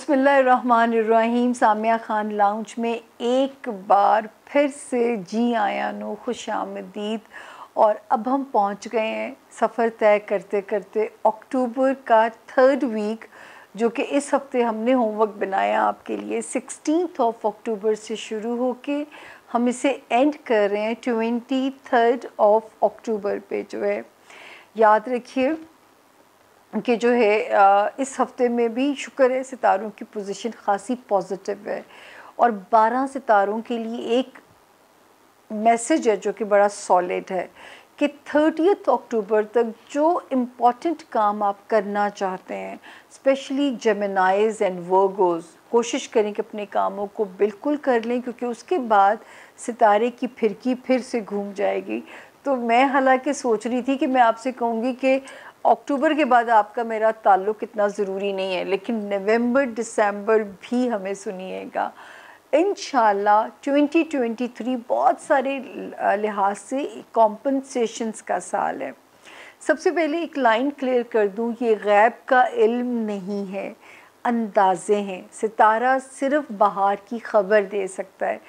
बिस्मिल्लाहिर्रहमानिर्रहीम। सामिया खान लाउंज में एक बार फिर से जी आया नो खुश आमदीद। और अब हम पहुंच गए हैं सफ़र तय करते करते अक्टूबर का 3rd वीक, जो कि इस हफ्ते हमने होमवर्क बनाया आपके लिए। 16 अक्टूबर से शुरू होके हम इसे एंड कर रहे हैं 23 अक्टूबर पे जो है। याद रखिए कि जो है इस हफ्ते में भी शुक्र है सितारों की पोजीशन खासी पॉजिटिव है, और 12 सितारों के लिए एक मैसेज है जो कि बड़ा सॉलिड है कि 30 अक्टूबर तक जो इम्पॉर्टेंट काम आप करना चाहते हैं, स्पेशली जेमिनाइज एंड वर्गोज़, कोशिश करें कि अपने कामों को बिल्कुल कर लें, क्योंकि उसके बाद सितारे की फिरकी फिर से घूम जाएगी। तो मैं हालांकि सोच रही थी कि मैं आपसे कहूँगी कि अक्टूबर के बाद आपका मेरा ताल्लुक़ इतना ज़रूरी नहीं है, लेकिन नवंबर दिसंबर भी हमें सुनिएगा। इंशाल्लाह 2023 बहुत सारे लिहाज से कॉम्पनसेशंस का साल है। सबसे पहले एक लाइन क्लियर कर दूं, ये गैब का इल्म नहीं है, अंदाज़े हैं। सितारा सिर्फ बहार की ख़बर दे सकता है।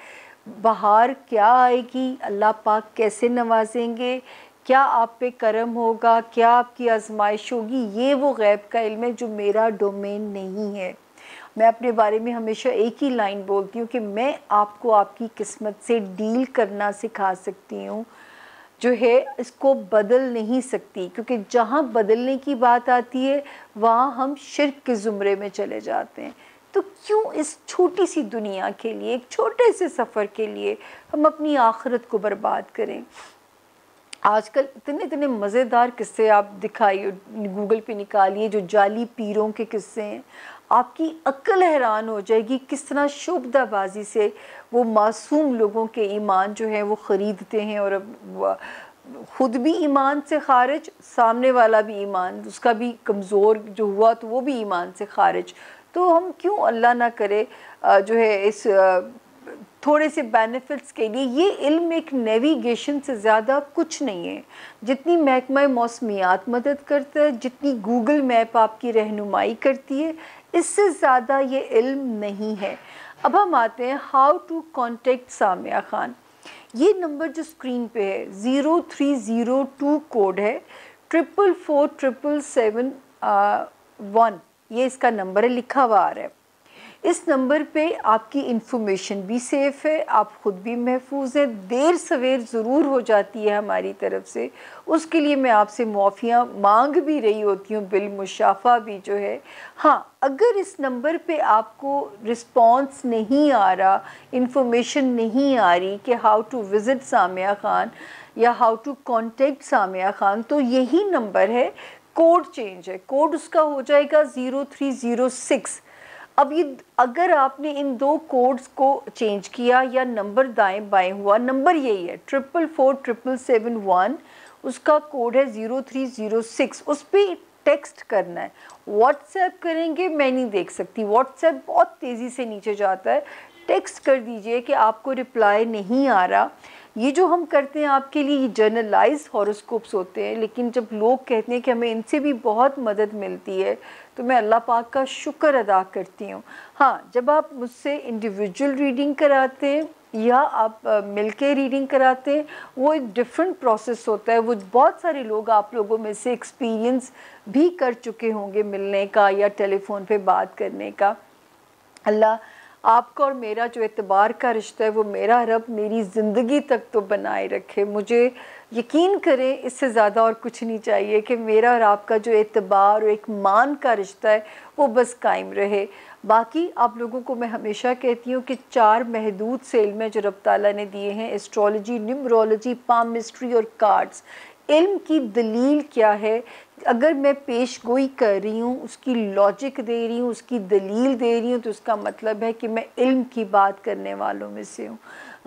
बहार क्या आएगी, अल्लाह पाक कैसे नवाजेंगे, क्या आप पे करम होगा, क्या आपकी आजमाइश होगी, ये वो गैब का इल्म है जो मेरा डोमेन नहीं है। मैं अपने बारे में हमेशा एक ही लाइन बोलती हूँ कि मैं आपको आपकी किस्मत से डील करना सिखा सकती हूँ, जो है इसको बदल नहीं सकती, क्योंकि जहाँ बदलने की बात आती है वहाँ हम शिर्क के ज़ुमरे में चले जाते हैं। तो क्यों इस छोटी सी दुनिया के लिए, एक छोटे से सफ़र के लिए हम अपनी आखिरत को बर्बाद करें। आजकल इतने इतने मज़ेदार किस्से आप दिखाइए, गूगल पे निकालिए, जो जाली पीरों के किस्से हैं, आपकी अक्ल हैरान हो जाएगी किस तरह शुबदाबाजी से वो मासूम लोगों के ईमान जो है वो ख़रीदते हैं, और ख़ुद भी ईमान से ख़ारिज, सामने वाला भी ईमान उसका भी कमज़ोर जो हुआ तो वो भी ईमान से ख़ारिज। तो हम क्यों, अल्लाह ना करे, जो है इस थोड़े से बेनिफिट्स के लिए, ये इल्म एक नेविगेशन से ज़्यादा कुछ नहीं है। जितनी महकमा मौसमियात मदद करता है, जितनी गूगल मैप आपकी रहनुमाई करती है, इससे ज़्यादा ये इल्म नहीं है। अब हम आते हैं how to contact Samia Khan. ये नंबर जो स्क्रीन पे है 0302 कोड है, 444771, ये इसका नंबर है, लिखा हुआ आ रहा है। इस नंबर पे आपकी इन्फॉर्मेशन भी सेफ़ है, आप ख़ुद भी महफूज हैं। देर सवेर ज़रूर हो जाती है हमारी तरफ से, उसके लिए मैं आपसे मुआफ़ियाँ मांग भी रही होती हूँ, बिलमुशाफ़ा भी जो है। हाँ, अगर इस नंबर पे आपको रिस्पॉन्स नहीं आ रहा, इन्फॉर्मेशन नहीं आ रही कि how to visit Samia Khan या how to contact Samia Khan, तो यही नंबर है। कोड चेंज है, कोड उसका हो जाएगा 0306। अब ये अगर आपने इन दो कोड्स को चेंज किया या नंबर दाएं बाएं हुआ, नंबर यही है 444771, उसका कोड है 0306, उस पर टेक्स्ट करना है। व्हाट्सएप करेंगे मैं नहीं देख सकती, व्हाट्सएप बहुत तेज़ी से नीचे जाता है। टेक्स्ट कर दीजिए कि आपको रिप्लाई नहीं आ रहा। ये जो हम करते हैं आपके लिए, ये जर्नलाइज हॉरोस्कोप्स होते हैं, लेकिन जब लोग कहते हैं कि हमें इनसे भी बहुत मदद मिलती है, तो मैं अल्लाह पाक का शुक्र अदा करती हूँ। हाँ, जब आप मुझसे इंडिविजुअल रीडिंग कराते हैं या आप मिलके रीडिंग कराते हैं, वो एक डिफरेंट प्रोसेस होता है। वो बहुत सारे लोग आप लोगों में से एक्सपीरियंस भी कर चुके होंगे मिलने का या टेलीफोन पे बात करने का। अल्लाह आपका और मेरा जो एतबार का रिश्ता है वो मेरा रब मेरी ज़िंदगी तक तो बनाए रखे। मुझे यकीन करें, इससे ज़्यादा और कुछ नहीं चाहिए कि मेरा और आपका जो एतबार और एक मान का रिश्ता है वो बस कायम रहे। बाकी आप लोगों को मैं हमेशा कहती हूँ कि 4 महदूद से इल्म है जो रब ताला ने दिए हैं, एस्ट्रोलॉजी, न्यूमरोलॉजी, पामिस्ट्री और कार्ड्स। इल्म की दलील क्या है, अगर मैं पेश गोई कर रही हूँ, उसकी लॉजिक दे रही हूँ, उसकी दलील दे रही हूँ, तो उसका मतलब है कि मैं इल्म की बात करने वालों में से हूँ।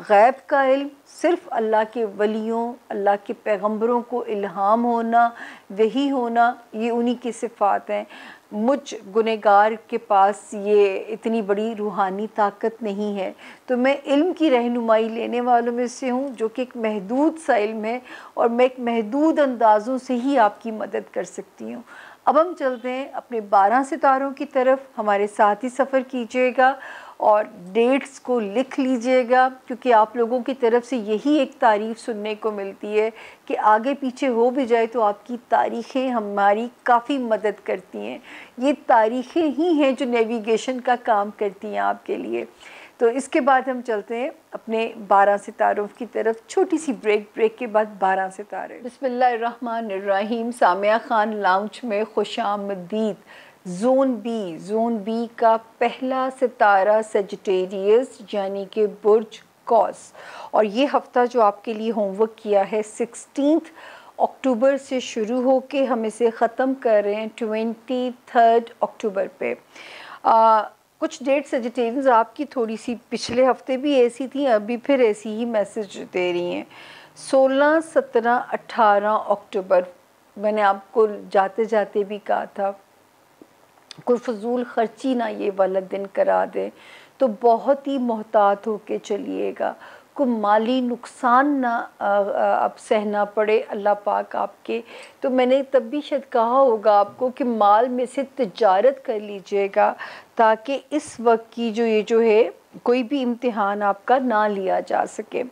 गैब का इल्म सिर्फ़ अल्लाह के वलियों, अल्लाह के पैगंबरों को इल्हाम होना, वही होना, ये उन्हीं की सिफ़ात हैं। मुझ गुनहगार के पास ये इतनी बड़ी रूहानी ताकत नहीं है, तो मैं इल्म की रहनुमाई लेने वालों में से हूँ, जो कि एक महदूद सा इल्म है, और मैं एक महदूद अंदाज़ों से ही आपकी मदद कर सकती हूँ। अब हम चलते हैं अपने 12 सितारों की तरफ, हमारे साथ ही सफ़र कीजिएगा और डेट्स को लिख लीजिएगा, क्योंकि आप लोगों की तरफ से यही एक तारीफ़ सुनने को मिलती है कि आगे पीछे हो भी जाए तो आपकी तारीख़ें हमारी काफ़ी मदद करती हैं। ये तारीख़ें ही हैं जो नेविगेशन का काम करती हैं आपके लिए। तो इसके बाद हम चलते हैं अपने 12 सितारों की तरफ। छोटी सी ब्रेक के बाद 12 सितारे। बिस्मिल्लाहिर्रहमानिर्रहीम। सामिया खान लाउंज में खुशामदीद। जोन बी का पहला सितारा सेजिटेरियस यानी कि बुर्ज कौस। और ये हफ़्ता जो आपके लिए होमवर्क किया है 16 अक्टूबर से शुरू होके हम इसे ख़त्म कर रहे हैं 23 अक्टूबर पे। कुछ डेट सेजिटेरियंस आपकी थोड़ी सी पिछले हफ्ते भी ऐसी थी, अभी फिर ऐसी ही मैसेज दे रही हैं। 16, 17, 18 अक्टूबर मैंने आपको जाते जाते भी कहा था कोई फजूल खर्ची ना ये वाला दिन करा दे, तो बहुत ही मोहतात होके चलिएगा। को माली नुकसान ना अब सहना पड़े अल्लाह पाक आपके। तो मैंने तब भी शायद कहा होगा आपको कि माल में से तिजारत कर लीजिएगा, ताकि इस वक्त की ये जो है कोई भी इम्तिहान आपका ना लिया जा सके।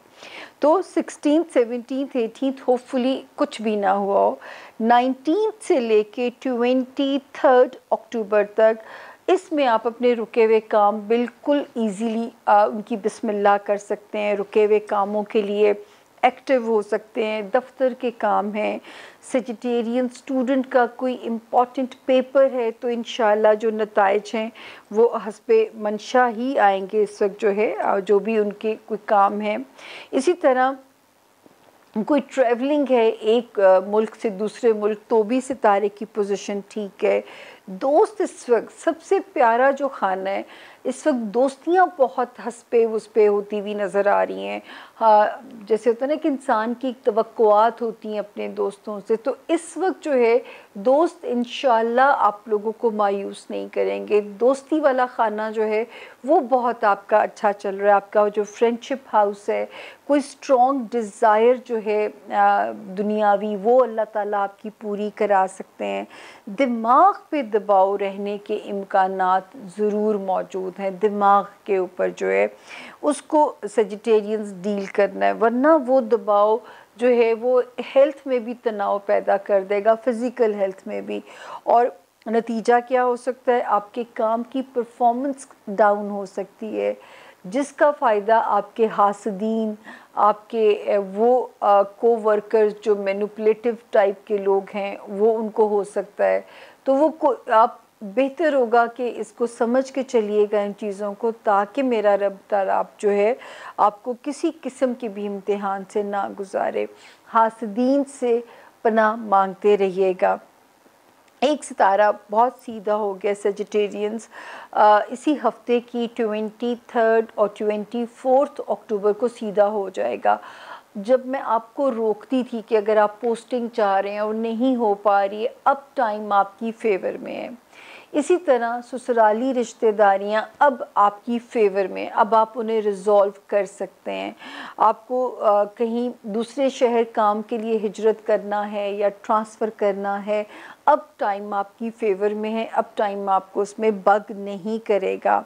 तो 16, 17, 18 होपफुली कुछ भी ना हुआ हो। 19 से लेके 23 अक्टूबर तक इसमें आप अपने रुके हुए काम बिल्कुल इजीली उनकी बिस्मिल्लाह कर सकते हैं। रुके हुए कामों के लिए एक्टिव हो सकते हैं। दफ्तर के काम हैं, सेजिटेरियन स्टूडेंट का कोई इम्पॉर्टेंट पेपर है तो इंशाल्लाह जो नताइज हैं वो हस्बे मंशा ही आएंगे इस वक्त जो है, जो भी उनके कोई काम हैं। इसी तरह कोई ट्रैवलिंग है एक मुल्क से दूसरे मुल्क, तो भी सितारे की पोजीशन ठीक है। दोस्त इस वक्त सबसे प्यारा जो खाना है, इस वक्त दोस्तियाँ बहुत हंसपे उसपे होती हुई नज़र आ रही हैं। हाँ, जैसे होता है ना कि इंसान की तवक्कुआत होती हैं अपने दोस्तों से, तो इस वक्त जो है दोस्त इंशाल्लाह आप लोगों को मायूस नहीं करेंगे। दोस्ती वाला खाना जो है वो बहुत आपका अच्छा चल रहा है। आपका जो फ्रेंडशिप हाउस है, कोई स्ट्रॉन्ग डिज़ायर जो है दुनियावी, वो अल्लाह ताला आपकी पूरी करा सकते हैं। दिमाग पे दबाव रहने के इम्कानात ज़रूर मौजूद हैं। दिमाग के ऊपर जो है उसको सेजिटेरियंस डील करना है, वरना वो दबाव जो है वो हेल्थ में भी तनाव पैदा कर देगा, फ़िज़िकल हेल्थ में भी। और नतीजा क्या हो सकता है, आपके काम की परफॉर्मेंस डाउन हो सकती है, जिसका फ़ायदा आपके हासदीन, आपके वो को वर्कर्स जो मैनिपुलेटिव टाइप के लोग हैं वो उनको हो सकता है। तो वो आप बेहतर होगा कि इसको समझ के चलिएगा इन चीज़ों को, ताकि मेरा रब ताला आप जो है आपको किसी किस्म के भी इम्तिहान से ना गुजारे। हासदीन से पनाह मांगते रहिएगा। एक सितारा बहुत सीधा हो गया सेजिटेरियंस, इसी हफ्ते की 23 और 24 अक्टूबर को सीधा हो जाएगा। जब मैं आपको रोकती थी कि अगर आप पोस्टिंग चाह रहे हैं और नहीं हो पा रही है, अब टाइम आपकी फेवर में है। इसी तरह ससुराली रिश्तेदारियां अब आपकी फेवर में, अब आप उन्हें रिजॉल्व कर सकते हैं। आपको कहीं दूसरे शहर काम के लिए हिजरत करना है या ट्रांसफ़र करना है, अब टाइम आपकी फेवर में है। अब टाइम आपको उसमें बग नहीं करेगा।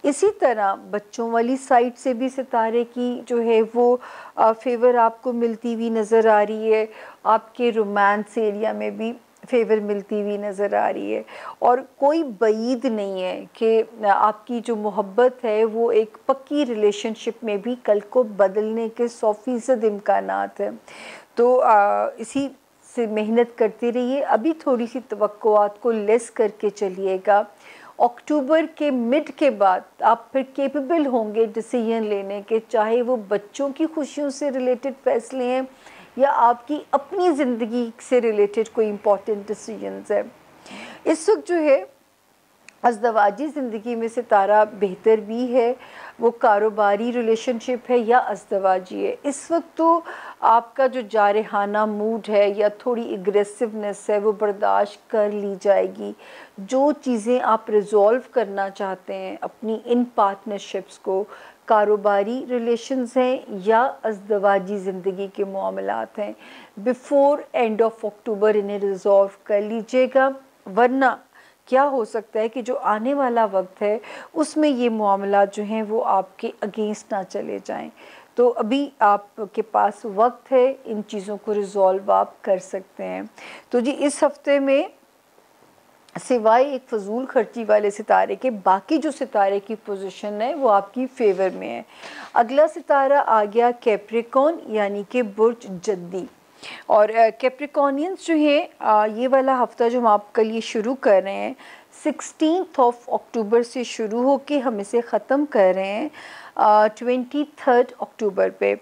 इसी तरह बच्चों वाली साइड से भी सितारे की जो है वो फेवर आपको मिलती हुई नज़र आ रही है। आपके रोमांस एरिया में भी फेवर मिलती हुई नज़र आ रही है। और कोई बईद नहीं है कि आपकी जो मोहब्बत है वो एक पक्की रिलेशनशिप में भी कल को बदलने के 100% इम्कानात हैं। तो इसी से मेहनत करते रहिए। अभी थोड़ी सी तवक्कुआत को लेस करके चलिएगा। अक्टूबर के मिड के बाद आप फिर कैपेबल होंगे डिसीजन लेने के, चाहे वो बच्चों की खुशियों से रिलेटेड फ़ैसले हैं या आपकी अपनी ज़िंदगी से रिलेटेड कोई इम्पोर्टेंट डिसीजंस है। इस वक्त जो है अज़दवाजी ज़िंदगी में सितारा बेहतर भी है, वो कारोबारी रिलेशनशिप है या अज़दवाजी है। इस वक्त तो आपका जो जारहाना मूड है या थोड़ी एग्रेसिवनेस है वो बर्दाश्त कर ली जाएगी। जो चीज़ें आप रिज़ॉल्व करना चाहते हैं अपनी इन पार्टनरशिप्स को, कारोबारी रिलेशंस हैं या अज़दवाजी ज़िंदगी के मामलात हैं, बिफ़ोर एंड ऑफ अक्टूबर इन्हें रिज़ॉल्व कर लीजिएगा। वरना क्या हो सकता है कि जो आने वाला वक्त है उसमें ये मामला जो हैं वो आपके अगेंस्ट ना चले जाएं। तो अभी आपके पास वक्त है, इन चीज़ों को रिज़ॉल्व आप कर सकते हैं। तो जी इस हफ्ते में सिवाय एक फजूल खर्ची वाले सितारे के बाकी जो सितारे की पोजीशन है वो आपकी फेवर में है। अगला सितारा आ गया कैप्रिकॉन यानी कि बुर्ज जद्दी। और कैप्रिकॉनियंस जो हैं ये वाला हफ्ता जो हम आपके लिए शुरू कर रहे हैं 16 अक्टूबर से शुरू होके हम इसे ख़त्म कर रहे हैं 23 अक्टूबर पे।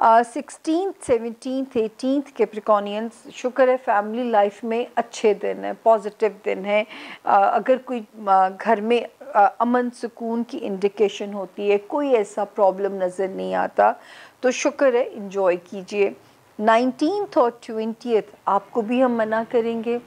16, 17, 18 कैप्रिकॉनियंस, शुक्र है फैमिली लाइफ में अच्छे दिन है, पॉजिटिव दिन है। अगर कोई घर में अमन सुकून की इंडिकेशन होती है, कोई ऐसा प्रॉब्लम नज़र नहीं आता, तो शुक्र है, इंजॉय कीजिए। 19 और 20 आपको भी हम मना करेंगे,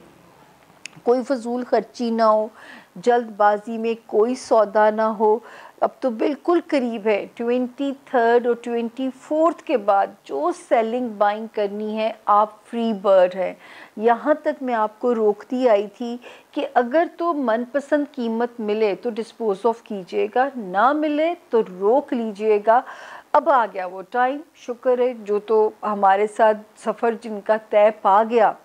कोई फजूल खर्ची ना हो, जल्दबाजी में कोई सौदा ना हो। अब तो बिल्कुल करीब है, 23 और 24 के बाद जो सेलिंग बाइंग करनी है आप फ्री बर्ड है। यहाँ तक मैं आपको रोकती आई थी कि अगर तो मनपसंद कीमत मिले तो डिस्पोज ऑफ कीजिएगा, ना मिले तो रोक लीजिएगा। अब आ गया वो टाइम, शुक्र है जो तो हमारे साथ सफ़र जिनका तय पा गया,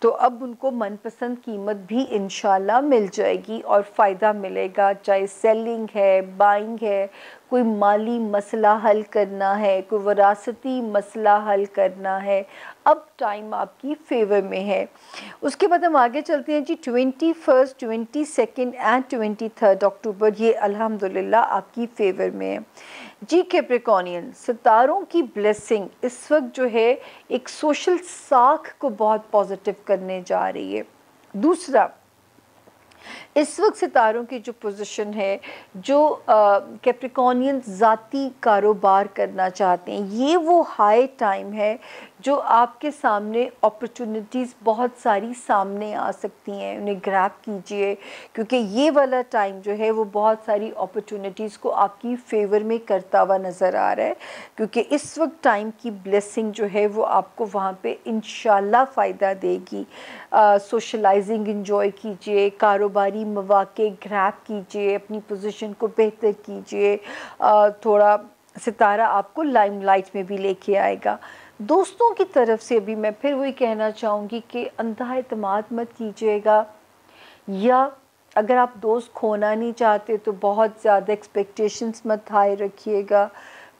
तो अब उनको मनपसंद कीमत भी इंशाल्लाह मिल जाएगी और फ़ायदा मिलेगा। चाहे सेलिंग है, बाइंग है, कोई माली मसला हल करना है, कोई वरासती मसला हल करना है, अब टाइम आपकी फेवर में है। उसके बाद हम आगे चलते हैं जी 21, 22 एंड 23 अक्टूबर, ये अल्हम्दुलिल्लाह आपकी फेवर में है। जी कैप्रिकॉनियन, सितारों की ब्लेसिंग इस वक्त जो है एक सोशल साख को बहुत पॉजिटिव करने जा रही है। दूसरा, इस वक्त सितारों की जो पोजीशन है, जो कैप्रिकॉनियन ज़ाती कारोबार करना चाहते हैं, ये वो हाई टाइम है जो आपके सामने अपॉर्चुनिटीज़ बहुत सारी सामने आ सकती हैं, उन्हें ग्रैब कीजिए, क्योंकि ये वाला टाइम जो है वो बहुत सारी अपॉर्चुनिटीज़ को आपकी फेवर में करता हुआ नज़र आ रहा है, क्योंकि इस वक्त टाइम की ब्लेसिंग जो है वो आपको वहाँ पे इंशाल्लाह फ़ायदा देगी। सोशलाइजिंग इंजॉय कीजिए, कारोबारी मौके ग्रैब कीजिए, अपनी पोजीशन को बेहतर कीजिए, थोड़ा सितारा आपको लाइमलाइट में भी लेके आएगा। दोस्तों की तरफ से भी मैं फिर वही कहना चाहूँगी कि अंधा एतमाद मत कीजिएगा, या अगर आप दोस्त खोना नहीं चाहते तो बहुत ज़्यादा एक्सपेक्टेशंस मत हाई रखिएगा।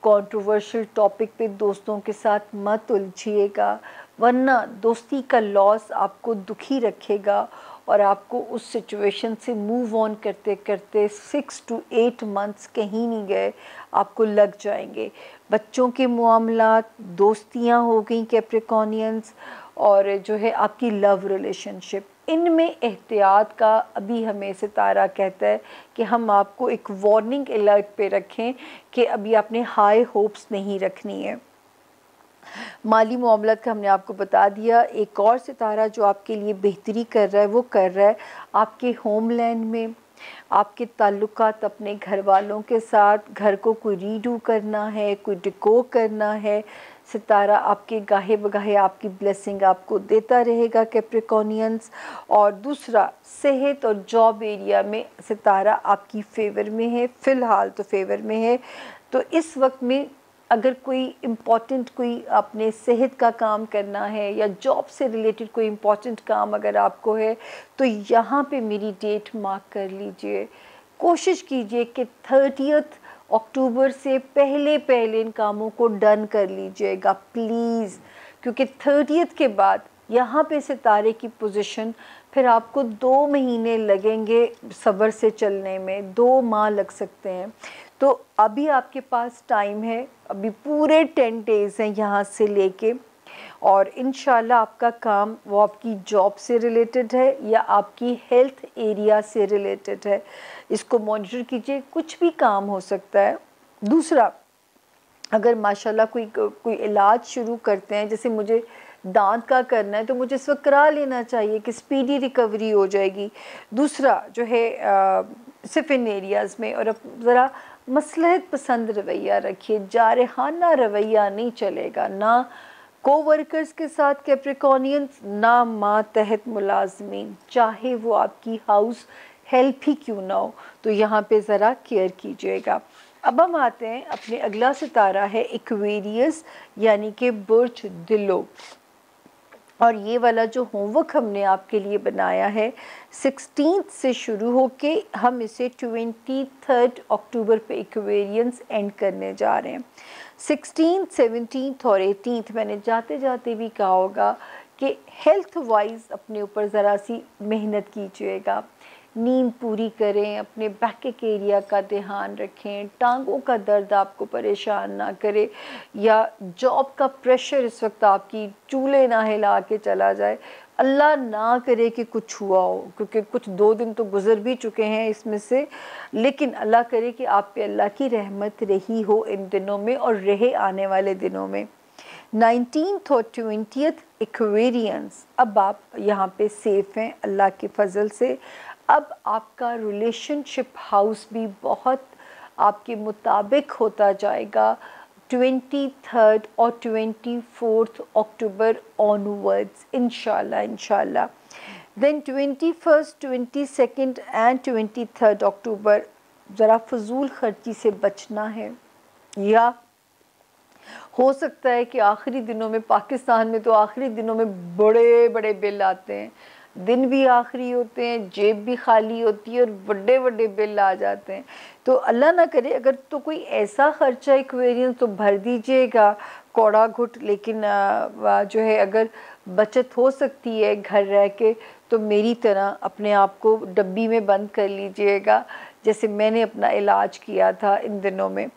कंट्रोवर्शियल टॉपिक पे दोस्तों के साथ मत उलझिएगा, वरना दोस्ती का लॉस आपको दुखी रखेगा और आपको उस सिचुएशन से मूव ऑन करते करते 6 to 8 मंथ्स कहीं नहीं गए, आपको लग जाएंगे। बच्चों के मामलात, दोस्तियां हो गई कैप्रिकॉनियंस, और जो है आपकी लव रिलेशनशिप, इनमें एहतियात का अभी हमें सितारा कहता है कि हम आपको एक वार्निंग अलर्ट पे रखें कि अभी आपने हाई होप्स नहीं रखनी है। माली मामलात का हमने आपको बता दिया। एक और सितारा जो आपके लिए बेहतरी कर रहा है वो कर रहा है आपके होमलैंड में, आपके ताल्लुकात अपने घर वालों के साथ, घर को कोई रीडू करना है, कोई डिकोर करना है, सितारा आपके गाहे बगाहे आपकी ब्लेसिंग आपको देता रहेगा कैप्रिकॉनियंस। और दूसरा, सेहत और जॉब एरिया में सितारा आपकी फेवर में है, फ़िलहाल तो फेवर में है। तो इस वक्त में अगर कोई इम्पॉर्टेंट कोई अपने सेहत का काम करना है या जॉब से रिलेटेड कोई इम्पॉर्टेंट काम अगर आपको है, तो यहाँ पे मेरी डेट मार्क कर लीजिए। कोशिश कीजिए कि 30 अक्टूबर से पहले पहले इन कामों को डन कर लीजिएगा प्लीज़, क्योंकि 30 के बाद यहाँ पे सितारे की पोजीशन फिर आपको 2 महीने लगेंगे सब्र से चलने में, 2 माह लग सकते हैं। तो अभी आपके पास टाइम है, अभी पूरे 10 डेज़ हैं यहाँ से लेके, और इंशाल्लाह आपका काम वो आपकी जॉब से रिलेटेड है या आपकी हेल्थ एरिया से रिलेटेड है, इसको मॉनिटर कीजिए, कुछ भी काम हो सकता है। दूसरा, अगर माशाल्लाह कोई इलाज शुरू करते हैं, जैसे मुझे दांत का करना है तो मुझे इस वक्त करा लेना चाहिए कि स्पीडी रिकवरी हो जाएगी। दूसरा जो है सिर्फ इन एरियाज़ में, और अब ज़रा मसलहत पसंद रवैया रखिए, जारहाना रवैया नहीं चलेगा, ना कोवर्कर्स के साथ कैप्रिकॉर्नियंस ना मातहत मुलाजमीन, चाहे वो आपकी हाउस हेल्प ही क्यों ना हो, तो यहाँ पे ज़रा केयर कीजिएगा। अब हम आते हैं, अपने अगला सितारा है एक्वेरियस यानी कि बुर्ज दिलो। और ये वाला जो होमवर्क हमने आपके लिए बनाया है 16 से शुरू होके हम इसे 23 अक्टूबर पे एक्वेरियंस एंड करने जा रहे हैं। 16, 17 और 18 मैंने जाते जाते भी कहा होगा कि हेल्थ वाइज अपने ऊपर ज़रा सी मेहनत कीजिएगा, नींद पूरी करें, अपने बैक एरिया का ध्यान रखें, टांगों का दर्द आपको परेशान ना करे, या जॉब का प्रेशर इस वक्त आपकी चूल्हे ना हिला के चला जाए। अल्लाह ना करे कि कुछ हुआ हो, क्योंकि कुछ 2 दिन तो गुजर भी चुके हैं इसमें से, लेकिन अल्लाह करे कि आप पे अल्लाह की रहमत रही हो इन दिनों में और रहे आने वाले दिनों में। 19 और 20 एक्वेरियंस, अब आप यहाँ पे सेफ़ हैं अल्लाह के फजल से। अब आपका रिलेशनशिप हाउस भी बहुत आपके मुताबिक होता जाएगा 23 और 24 अक्टूबर ऑनवर्ड्स इंशाल्लाह। देन 21, 22 एंड 23 अक्टूबर ज़रा फजूल खर्ची से बचना है, या हो सकता है कि आखिरी दिनों में, पाकिस्तान में तो आखिरी दिनों में बड़े बड़े बिल आते हैं, दिन भी आखिरी होते हैं, जेब भी खाली होती है और बड़े बड़े बिल आ जाते हैं। तो अल्लाह ना करे अगर तो कोई ऐसा खर्चा एक्वेरियंस तो भर दीजिएगा कौड़ा घुट, लेकिन जो है अगर बचत हो सकती है घर रह के तो मेरी तरह अपने आप को डब्बी में बंद कर लीजिएगा, जैसे मैंने अपना इलाज किया था इन दिनों में।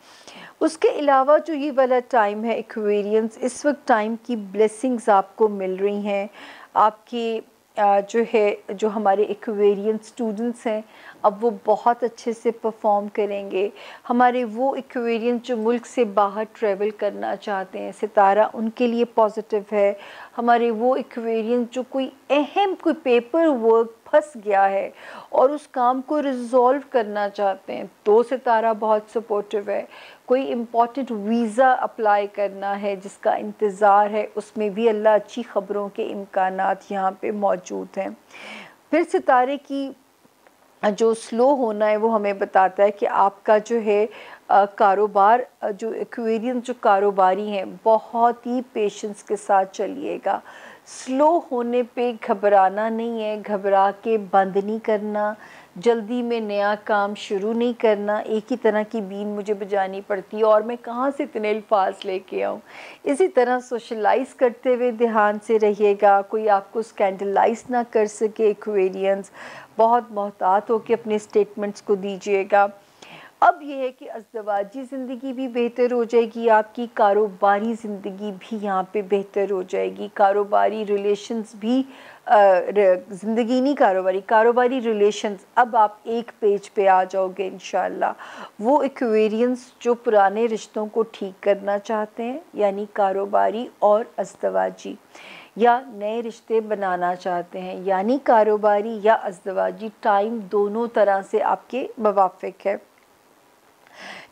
उसके अलावा जो ये वाला टाइम है एक्वेरियंस, इस वक्त टाइम की ब्लेसिंग्स आपको मिल रही हैं। आपकी जो हमारे एक्वेरियन स्टूडेंट्स हैं अब वो बहुत अच्छे से परफॉर्म करेंगे। हमारे वो एक्वेरियन जो मुल्क से बाहर ट्रैवल करना चाहते हैं, सितारा उनके लिए पॉजिटिव है। हमारे वो एक्वेरियन जो कोई पेपर वर्क फंस गया है और उस काम को रिजॉल्व करना चाहते हैं तो सितारा बहुत सपोर्टिव है। कोई इम्पॉर्टेंट वीज़ा अप्लाई करना है जिसका इंतज़ार है, उसमें भी अल्लाह अच्छी ख़बरों के इम्कानात यहाँ पे मौजूद हैं। फिर सितारे की जो स्लो होना है वो हमें बताता है कि आपका जो है कारोबार, जो एक्वेरियन जो कारोबारी हैं बहुत ही पेशेंस के साथ चलिएगा। स्लो होने पे घबराना नहीं है, घबरा के बंद नहीं करना, जल्दी में नया काम शुरू नहीं करना। एक ही तरह की बीन मुझे बजानी पड़ती है और मैं कहाँ से इतने अल्फाज लेके आऊँ। इसी तरह सोशलाइज करते हुए ध्यान से रहिएगा, कोई आपको स्कैंडलाइज ना कर सके। एक्वेरियंस बहुत मोहतात होकर अपने स्टेटमेंट्स को दीजिएगा। अब यह है कि अज़दवाजी ज़िंदगी भी बेहतर हो जाएगी, आपकी कारोबारी ज़िंदगी भी यहाँ पे बेहतर हो जाएगी। कारोबारी रिलेशंस भी ज़िंदगी नहीं, कारोबारी रिलेशंस, अब आप एक पेज पे आ जाओगे इंशाल्लाह। वो एक्वेरियंस जो पुराने रिश्तों को ठीक करना चाहते हैं, यानी कारोबारी और अज़दवाजी, या नए रिश्ते बनाना चाहते हैं यानी कारोबारी या अज़दवाजी, टाइम दोनों तरह से आपके मुवाफ़िक है।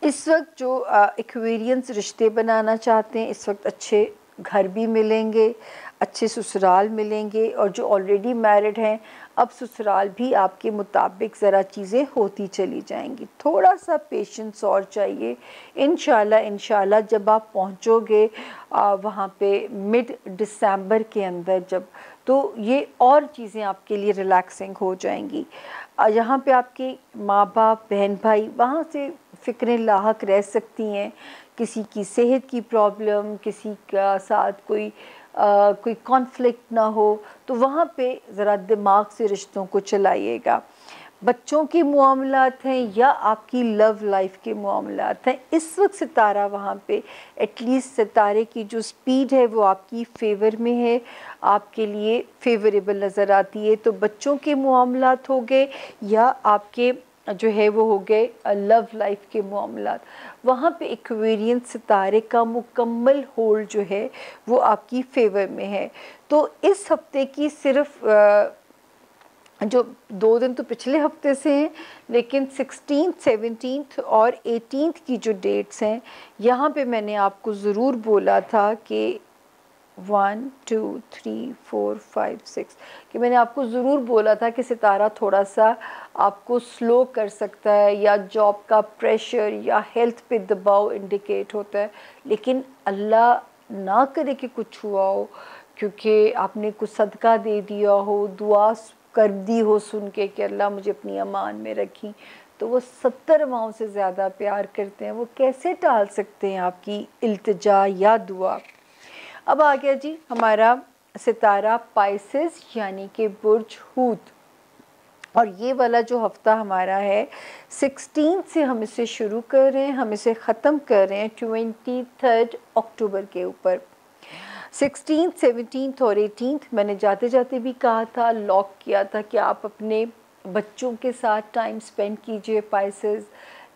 इस वक्त जो एक्वेरियंस रिश्ते बनाना चाहते हैं, इस वक्त अच्छे घर भी मिलेंगे, अच्छे ससुराल मिलेंगे, और जो ऑलरेडी मैरिड हैं अब ससुराल भी आपके मुताबिक ज़रा चीज़ें होती चली जाएंगी। थोड़ा सा पेशेंस और चाहिए। इंशाल्लाह जब आप पहुंचोगे वहाँ पे मिड दिसंबर के अंदर जब, तो ये और चीज़ें आपके लिए रिलैक्सिंग हो जाएंगी। यहाँ पे आपके माँ बाप, बहन भाई, वहाँ से फ़िक्रें लाहक रह सकती हैं। किसी की सेहत की प्रॉब्लम, किसी का साथ कोई कॉन्फ्लिक्ट ना हो, तो वहाँ पे ज़रा दिमाग से रिश्तों को चलाइएगा। बच्चों के मामलात हैं या आपकी लव लाइफ के मामलात हैं, इस वक्त सितारा वहाँ पे एटलीस्ट सितारे की जो स्पीड है वो आपकी फेवर में है, आपके लिए फेवरेबल नज़र आती है। तो बच्चों के मामलात हो गए या आपके जो है वो हो गए लव लाइफ के मामलात, वहाँ पे एक्वेरियन सितारे का मुकम्मल होल्ड जो है वो आपकी फेवर में है। तो इस हफ्ते की सिर्फ जो 2 दिन तो पिछले हफ्ते से हैं, लेकिन 16, 17 और 18 की जो डेट्स हैं, यहाँ पे मैंने आपको ज़रूर बोला था कि 1 2 3 4 5 6 कि मैंने आपको ज़रूर बोला था कि सितारा थोड़ा सा आपको स्लो कर सकता है, या जॉब का प्रेशर या हेल्थ पे दबाव इंडिकेट होता है, लेकिन अल्लाह ना करे कि कुछ हुआ हो, क्योंकि आपने कुछ सदका दे दिया हो, दुआ कर दी हो सुन के कि अल्लाह मुझे अपनी अमान में रखी, तो वो 70 माओं से ज़्यादा प्यार करते हैं, वो कैसे टाल सकते हैं आपकी इल्तिजा या दुआ। अब आ गया जी हमारा सितारा पाइसेस यानी कि बुर्ज हूत, और ये वाला जो हफ्ता हमारा है 16 से हम इसे शुरू कर रहे हैं, हम इसे ख़त्म कर रहे हैं 23 अक्टूबर के ऊपर। 16, 17 और 18 मैंने जाते जाते भी कहा था, लॉक किया था कि आप अपने बच्चों के साथ टाइम स्पेंड कीजिए, पाइसेस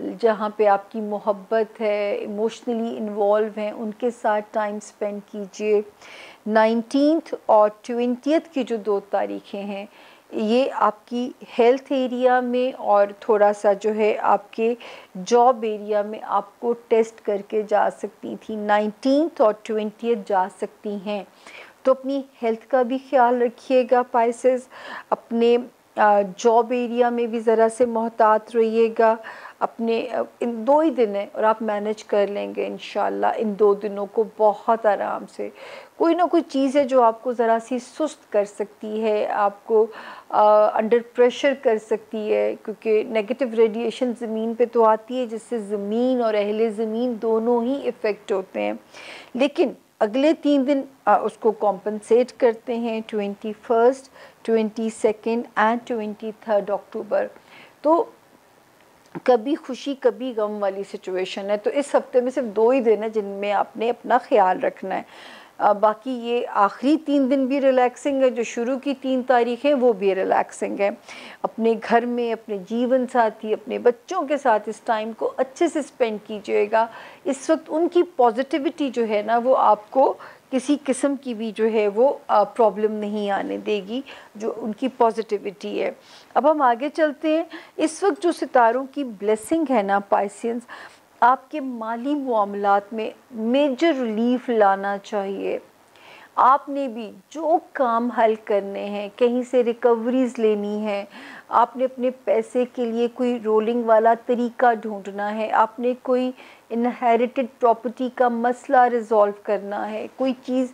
जहाँ पे आपकी मोहब्बत है, इमोशनली इन्वॉल्व हैं, उनके साथ टाइम स्पेंड कीजिए। 19 और 20 की जो 2 तारीखें हैं, ये आपकी हेल्थ एरिया में और थोड़ा सा जो है आपके जॉब एरिया में आपको टेस्ट करके जा सकती थी। 19 और 20 जा सकती हैं, तो अपनी हेल्थ का भी ख्याल रखिएगा पाइसेस, अपने जॉब एरिया में भी ज़रा से मोहतात रहिएगा। अपने इन 2 ही दिन है और आप मैनेज कर लेंगे इंशाल्लाह। इन 2 दिनों को बहुत आराम से, कोई ना कोई चीज़ है जो आपको ज़रा सी सुस्त कर सकती है, आपको अंडर प्रेशर कर सकती है, क्योंकि नेगेटिव रेडिएशन ज़मीन पे तो आती है जिससे ज़मीन और अहले ज़मीन दोनों ही इफ़ेक्ट होते हैं, लेकिन अगले 3 दिन उसको कॉम्पनसेट करते हैं, 21, 22 एंड 23 अक्टूबर। तो कभी खुशी कभी गम वाली सिचुएशन है, तो इस हफ्ते में सिर्फ 2 ही दिन है जिनमें आपने अपना ख्याल रखना है। बाकी ये आखिरी 3 दिन भी रिलैक्सिंग है, जो शुरू की 3 तारीखें वो भी रिलैक्सिंग है। अपने घर में अपने जीवन साथी, अपने बच्चों के साथ इस टाइम को अच्छे से स्पेंड कीजिएगा। इस वक्त उनकी पॉजिटिविटी जो है ना, वो आपको किसी किस्म की भी जो है वो प्रॉब्लम नहीं आने देगी, जो उनकी पॉजिटिविटी है। अब हम आगे चलते हैं। इस वक्त जो सितारों की ब्लेसिंग है ना पाइसियंस, आपके माली मामलात में मेजर रिलीफ लाना चाहिए। आपने भी जो काम हल करने हैं, कहीं से रिकवरीज लेनी है, आपने अपने पैसे के लिए कोई रोलिंग वाला तरीका ढूंढना है, आपने कोई इनहेरिटेड प्रॉपर्टी का मसला रिजॉल्व करना है, कोई चीज़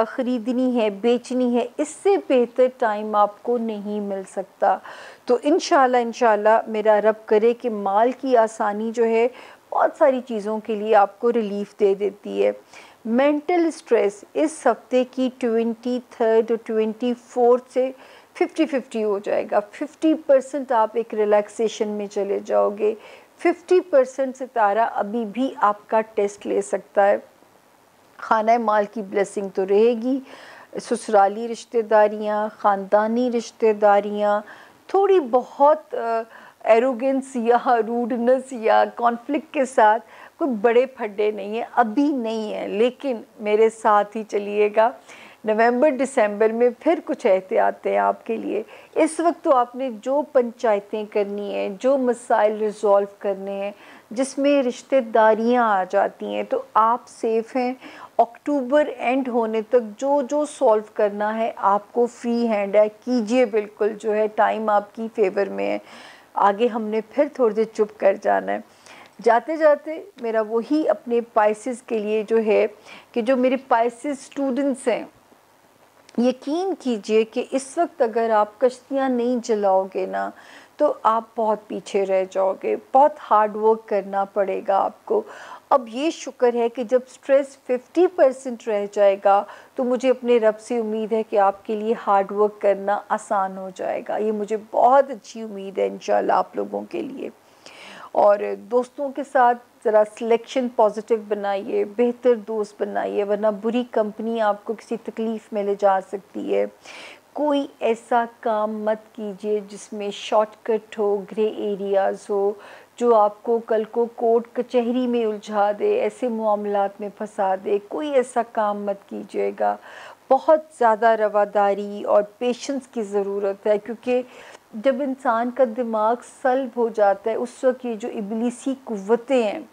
ख़रीदनी है, बेचनी है, इससे बेहतर टाइम आपको नहीं मिल सकता। तो इंशाल्लाह मेरा रब करे कि माल की आसानी जो है बहुत सारी चीज़ों के लिए आपको रिलीफ दे देती है। मेंटल स्ट्रेस इस हफ्ते की 23 और 24 से 50-50 हो जाएगा। 50% आप एक रिलैक्सेशन में चले जाओगे, 50% सितारा अभी भी आपका टेस्ट ले सकता है। खाना माल की ब्लेसिंग तो रहेगी, ससुराली रिश्तेदारियाँ, ख़ानदानी रिश्तेदारियाँ, थोड़ी बहुत एरोगेंस या रूडनेस या कॉन्फ्लिक्ट के साथ कोई बड़े फड्डे नहीं है, अभी नहीं है, लेकिन मेरे साथ ही चलिएगा। नवंबर दिसंबर में फिर कुछ एहतियातें हैं आपके लिए। इस वक्त तो आपने जो पंचायतें करनी हैं, जो मसाइल रिजॉल्व करने हैं, जिसमें रिश्तेदारियां आ जाती हैं, तो आप सेफ़ हैं। अक्टूबर एंड होने तक जो जो सॉल्व करना है आपको फ्री हैंड है, कीजिए, बिल्कुल जो है टाइम आपकी फेवर में है। आगे हमने फिर थोड़ी देर चुप कर जाना है। जाते जाते मेरा वही अपने पाइसेस के लिए जो है कि जो मेरे पाइसेस स्टूडेंट्स हैं, यकीन कीजिए कि इस वक्त अगर आप कश्तियाँ नहीं चलाओगे ना, तो आप बहुत पीछे रह जाओगे, बहुत हार्ड वर्क करना पड़ेगा आपको। अब ये शुक्र है कि जब स्ट्रेस 50% रह जाएगा, तो मुझे अपने रब से उम्मीद है कि आपके लिए हार्ड वर्क करना आसान हो जाएगा। ये मुझे बहुत अच्छी उम्मीद है इंशाल्लाह आप लोगों के लिए। और दोस्तों के साथ ज़रा सिलेक्शन पॉजिटिव बनाइए, बेहतर दोस्त बनाइए, वरना बुरी कंपनी आपको किसी तकलीफ़ में ले जा सकती है। कोई ऐसा काम मत कीजिए जिसमें शॉर्टकट हो, ग्रे एरियाज़ हो, जो आपको कल को कोर्ट कचहरी में उलझा दे, ऐसे मामलात में फंसा दे। कोई ऐसा काम मत कीजिएगा। बहुत ज़्यादा रवादारी और पेशेंस की ज़रूरत है, क्योंकि जब इंसान का दिमाग सल्ब हो जाता है, उस वक्त ये जो इब्लीसी कुव्वतें हैं,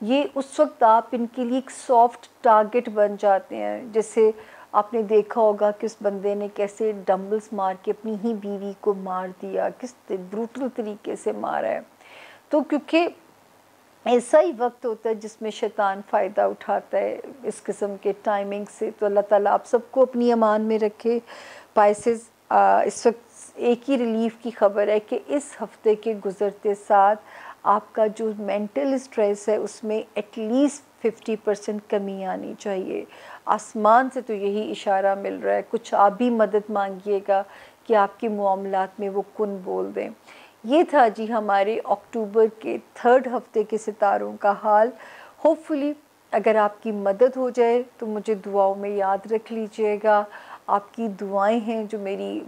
ये उस वक्त आप इनके लिए एक सॉफ्ट टारगेट बन जाते हैं। जैसे आपने देखा होगा कि उस बंदे ने कैसे डंबल्स मार के अपनी ही बीवी को मार दिया, किस ब्रूटल तरीके से मारा है। तो क्योंकि ऐसा ही वक्त होता है जिसमें शैतान फ़ायदा उठाता है इस किस्म के टाइमिंग से। तो अल्लाह ताला आप सबको अपनी अमान में रखे। पाइसेस, इस वक्त एक ही रिलीफ की ख़बर है कि इस हफ्ते के गुज़रते साथ आपका जो मेंटल स्ट्रेस है उसमें एटलीस्ट 50% कमी आनी चाहिए। आसमान से तो यही इशारा मिल रहा है। कुछ आप भी मदद मांगिएगा कि आपके मामलात में वो कुन बोल दें। ये था जी हमारे अक्टूबर के 3rd हफ्ते के सितारों का हाल। होपफुली अगर आपकी मदद हो जाए तो मुझे दुआओं में याद रख लीजिएगा। आपकी दुआएं हैं जो मेरी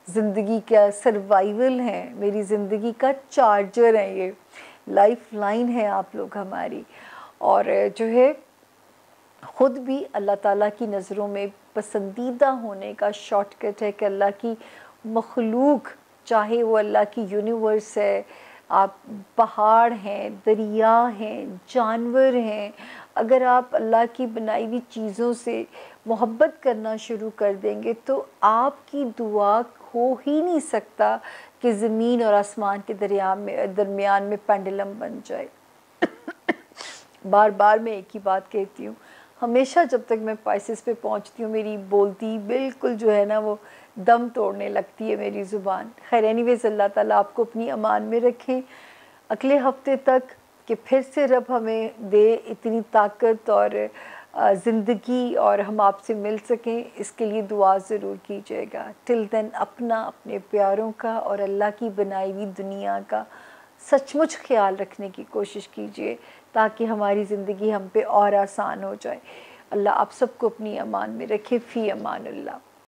ज़िंदगी का सर्वाइवल हैं, मेरी ज़िंदगी का चार्जर है, ये लाइफ लाइन है आप लोग हमारी। और जो है ख़ुद भी अल्लाह ताला की नज़रों में पसंदीदा होने का शॉर्टकट है कि अल्लाह की मखलूक, चाहे वो अल्लाह की यूनिवर्स है, आप पहाड़ हैं, दरिया हैं, जानवर हैं, अगर आप अल्लाह की बनाई हुई चीज़ों से मोहब्बत करना शुरू कर देंगे तो आपकी दुआ हो ही नहीं सकता कि ज़मीन और आसमान के दरमियान में पेंडुलम बन जाए। बार बार मैं एक ही बात कहती हूँ, हमेशा जब तक मैं पाइसेस पे पहुँचती हूँ मेरी बोलती बिल्कुल जो है ना वो दम तोड़ने लगती है मेरी ज़ुबान। खैर एनीवेज़, अल्लाह ताला आपको अपनी अमान में रखें अगले हफ्ते तक, कि फिर से रब हमें दे इतनी ताकत और ज़िंदगी और हम आपसे मिल सकें। इसके लिए दुआ ज़रूर कीजिएगा। टिल देन अपना, अपने प्यारों का और अल्लाह की बनाई हुई दुनिया का सचमुच ख्याल रखने की कोशिश कीजिए ताकि हमारी ज़िंदगी हम पे और आसान हो जाए। अल्लाह आप सबको अपनी अमान में रखे। फ़ी अमानुल्लाह।